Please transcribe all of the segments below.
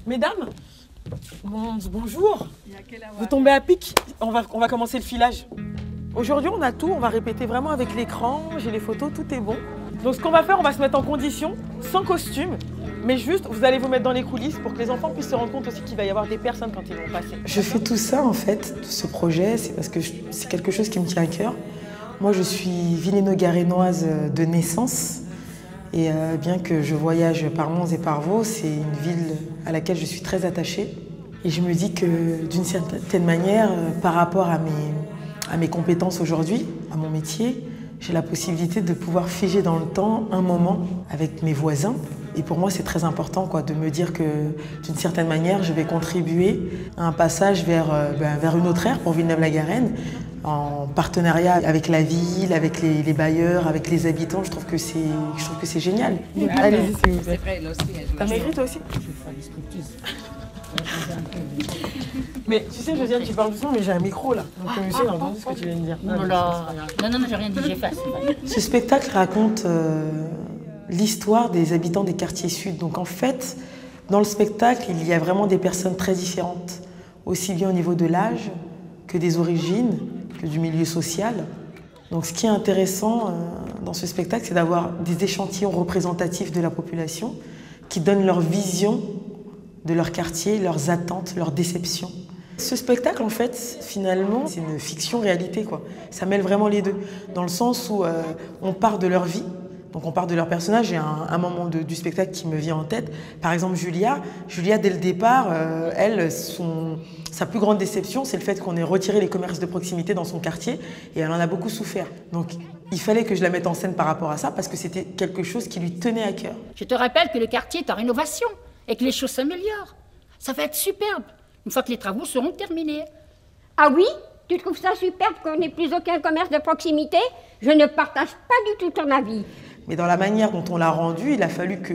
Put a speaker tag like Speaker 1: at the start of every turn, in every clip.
Speaker 1: Mesdames, bonjour. Vous tombez à pic, on va commencer le filage. Aujourd'hui, on a tout, on va répéter vraiment avec l'écran, j'ai les photos, tout est bon. Donc ce qu'on va faire, on va se mettre en condition, sans costume, mais juste, vous allez vous mettre dans les coulisses pour que les enfants puissent se rendre compte aussi qu'il va y avoir des personnes quand ils vont passer. Je fais tout ça, en fait, ce projet, c'est parce que c'est quelque chose qui me tient à cœur. Moi, je suis villéno-garénoise de naissance. Et bien que je voyage par Mons et par Vaux, c'est une ville à laquelle je suis très attachée. Et je me dis que d'une certaine manière, par rapport à mes compétences aujourd'hui, à mon métier, j'ai la possibilité de pouvoir figer dans le temps un moment avec mes voisins. Et pour moi, c'est très important de me dire que d'une certaine manière, je vais contribuer à un passage vers une autre ère pour Villeneuve-la-Garenne, en partenariat avec la ville, avec les bailleurs, avec les habitants. Je trouve que c'est génial. Allez-y, s'il vous plaît. T'as maigri toi aussi? Mais tu sais, Josiane, tu parles doucement, mais j'ai un micro là. Donc le monsieur, il a entendu ce que tu viens de dire.
Speaker 2: Non, j'ai rien dit, j'efface.
Speaker 1: Ce spectacle raconte l'histoire des habitants des quartiers sud. Donc en fait, dans le spectacle, il y a vraiment des personnes très différentes, aussi bien au niveau de l'âge que des origines, que du milieu social. Donc ce qui est intéressant dans ce spectacle, c'est d'avoir des échantillons représentatifs de la population qui donnent leur vision de leur quartier, leurs attentes, leurs déceptions. Ce spectacle, en fait, finalement, c'est une fiction-réalité, quoi. Ça mêle vraiment les deux, dans le sens où on part de leur vie, donc on part de leur personnage. J'ai un moment du spectacle qui me vient en tête. Par exemple, Julia, dès le départ, sa plus grande déception, c'est le fait qu'on ait retiré les commerces de proximité dans son quartier, et elle en a beaucoup souffert. Donc, il fallait que je la mette en scène par rapport à ça, parce que c'était quelque chose qui lui tenait à cœur.
Speaker 2: Je te rappelle que le quartier est en rénovation et que les choses s'améliorent. Ça va être superbe, une fois que les travaux seront terminés.
Speaker 3: Ah oui? Tu trouves ça superbe qu'on n'ait plus aucun commerce de proximité? Je ne partage pas du tout ton avis.
Speaker 1: Mais dans la manière dont on l'a rendu, il a fallu que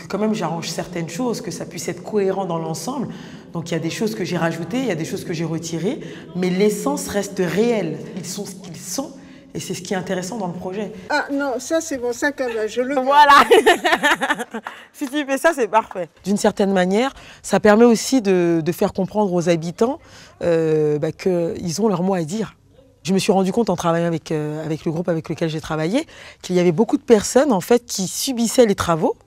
Speaker 1: quand même j'arrange certaines choses, que ça puisse être cohérent dans l'ensemble. Donc il y a des choses que j'ai rajoutées, il y a des choses que j'ai retirées, mais l'essence reste réelle. Ils sont ce qu'ils sont, et c'est ce qui est intéressant dans le projet.
Speaker 4: Ah non, ça c'est mon sac à main, je le...
Speaker 1: Voilà. Si tu fais ça, c'est parfait. D'une certaine manière, ça permet aussi de faire comprendre aux habitants qu'ils ont leur mot à dire. Je me suis rendu compte en travaillant avec le groupe avec lequel j'ai travaillé qu'il y avait beaucoup de personnes en fait qui subissaient les travaux,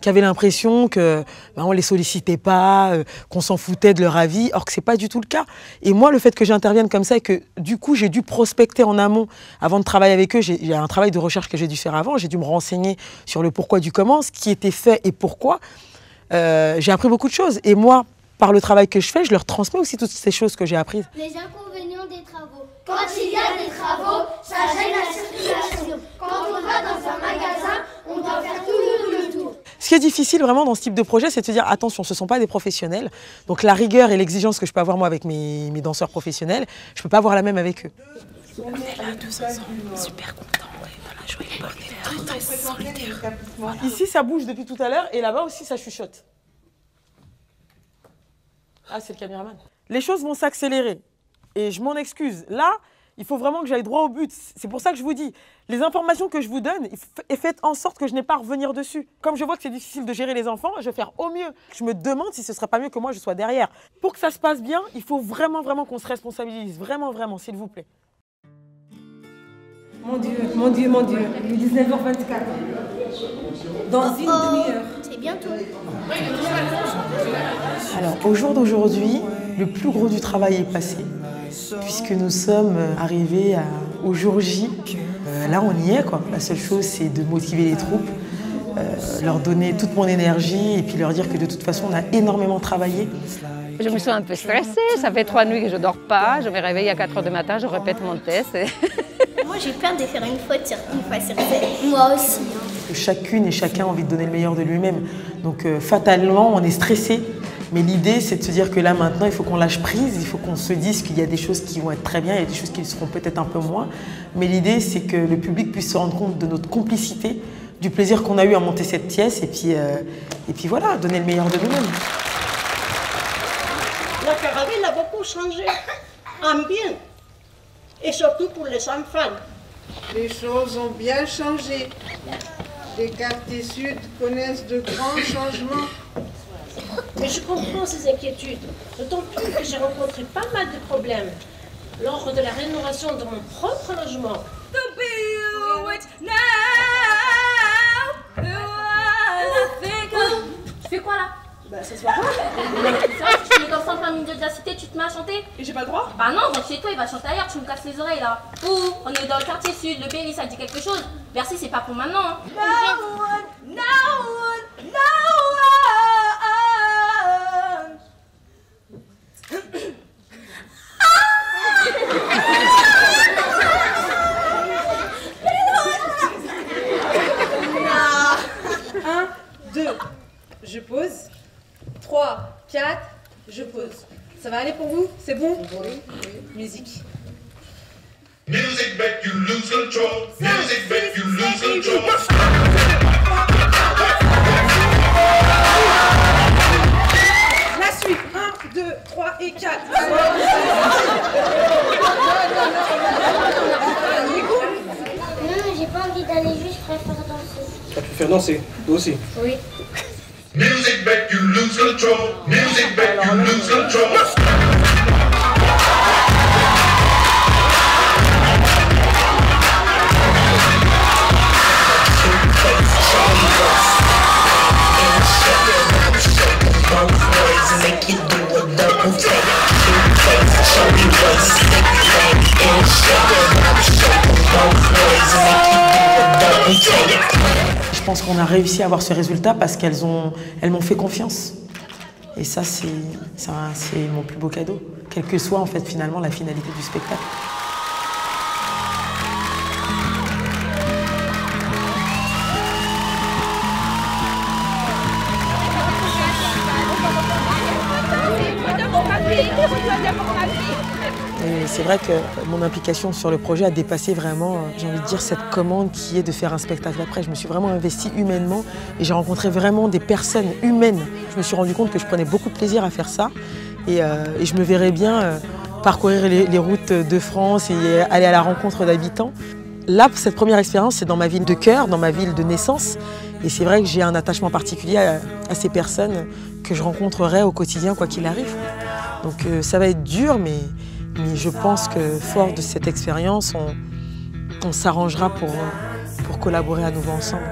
Speaker 1: qui avaient l'impression qu'on ne les sollicitait pas, qu'on s'en foutait de leur avis, or que ce n'est pas du tout le cas. Et moi, le fait que j'intervienne comme ça et que du coup j'ai dû prospecter en amont avant de travailler avec eux, il y a un travail de recherche que j'ai dû faire avant, j'ai dû me renseigner sur le pourquoi du comment, ce qui était fait et pourquoi. J'ai appris beaucoup de choses et moi, par le travail que je fais, je leur transmets aussi toutes ces choses que j'ai apprises.
Speaker 5: Les inconvénients des travaux. Quand il y a des travaux, ça gêne la circulation. Quand on va dans un magasin, on doit faire tout le tour.
Speaker 1: Ce qui est difficile vraiment dans ce type de projet, c'est de se dire attention, ce ne sont pas des professionnels. Donc la rigueur et l'exigence que je peux avoir moi avec mes danseurs professionnels, je ne peux pas avoir la même avec eux.
Speaker 6: On est là tous ensemble, super contents, on est dans la joie, on est très solidaires. Voilà.
Speaker 1: Ici, ça bouge depuis tout à l'heure et là-bas aussi, ça chuchote. Ah, c'est le caméraman. Les choses vont s'accélérer et je m'en excuse. Là, il faut vraiment que j'aille droit au but. C'est pour ça que je vous dis, les informations que je vous donne, faites en sorte que je n'ai pas à revenir dessus. Comme je vois que c'est difficile de gérer les enfants, je vais faire au mieux. Je me demande si ce ne serait pas mieux que moi, je sois derrière. Pour que ça se passe bien, il faut vraiment, vraiment qu'on se responsabilise. Vraiment, vraiment, s'il vous plaît.
Speaker 7: Mon Dieu, mon Dieu, mon Dieu. Il est 19h24. Dans une demi-heure.
Speaker 5: C'est bientôt.
Speaker 1: Alors, au jour d'aujourd'hui, le plus gros du travail est passé, puisque nous sommes arrivés au jour J. Là, on y est, quoi. La seule chose, c'est de motiver les troupes, leur donner toute mon énergie et puis leur dire que de toute façon, on a énormément travaillé.
Speaker 8: Je me sens un peu stressée, ça fait 3 nuits que je ne dors pas, je me réveille à 4 h du matin, je répète mon test.
Speaker 5: Moi, j'ai peur de faire une fois sur scène. Moi aussi.
Speaker 1: Chacune et chacun a envie de donner le meilleur de lui-même. Donc fatalement, on est stressé. Mais l'idée, c'est de se dire que là, maintenant, il faut qu'on lâche prise, il faut qu'on se dise qu'il y a des choses qui vont être très bien, il y a des choses qui seront peut-être un peu moins. Mais l'idée, c'est que le public puisse se rendre compte de notre complicité, du plaisir qu'on a eu à monter cette pièce, et puis voilà, donner le meilleur de nous-mêmes.
Speaker 4: La caravane a beaucoup changé en bien, et surtout pour les enfants. Les choses ont bien changé. Les quartiers sud connaissent de grands changements.
Speaker 9: Mais je comprends ces inquiétudes, d'autant plus que j'ai rencontré pas mal de problèmes lors de la rénovation de mon propre logement.
Speaker 10: Tu fais quoi là?
Speaker 9: Bah ça se voit pas.
Speaker 10: Tu mets comme ça en plein milieu de la cité, tu te mets à chanter?
Speaker 9: Et j'ai pas le droit?
Speaker 10: Bah non, donc chez toi il va chanter ailleurs, tu me casses les oreilles là. Ouh, on est dans le quartier sud, le pays ça dit quelque chose. Bercy c'est pas pour maintenant. Hein.
Speaker 7: Je pose. 3, 4, je pose. Ça va aller pour vous? C'est bon? Oui. Musique.
Speaker 11: Music make you lose control. Music make you lose control.
Speaker 7: La suite. 1, 2, 3 et 4.
Speaker 5: Non, j'ai pas envie d'aller juste, je préfère danser.
Speaker 12: Tu préfères danser? Toi aussi?
Speaker 5: Oui.
Speaker 11: Music make you lose control. Music make you lose control.
Speaker 1: Je pense qu'on a réussi à avoir ce résultat parce qu'elles m'ont fait confiance. Et ça, c'est mon plus beau cadeau, quelle que soit en fait finalement la finalité du spectacle. Et c'est vrai que mon implication sur le projet a dépassé vraiment, j'ai envie de dire, cette commande qui est de faire un spectacle après. Je me suis vraiment investie humainement et j'ai rencontré vraiment des personnes humaines. Je me suis rendu compte que je prenais beaucoup de plaisir à faire ça et je me verrais bien parcourir les routes de France et aller à la rencontre d'habitants. Là, cette première expérience, c'est dans ma ville de cœur, dans ma ville de naissance. Et c'est vrai que j'ai un attachement particulier à ces personnes que je rencontrerai au quotidien, quoi qu'il arrive. Donc ça va être dur, mais je pense que fort de cette expérience, on s'arrangera pour collaborer à nouveau ensemble.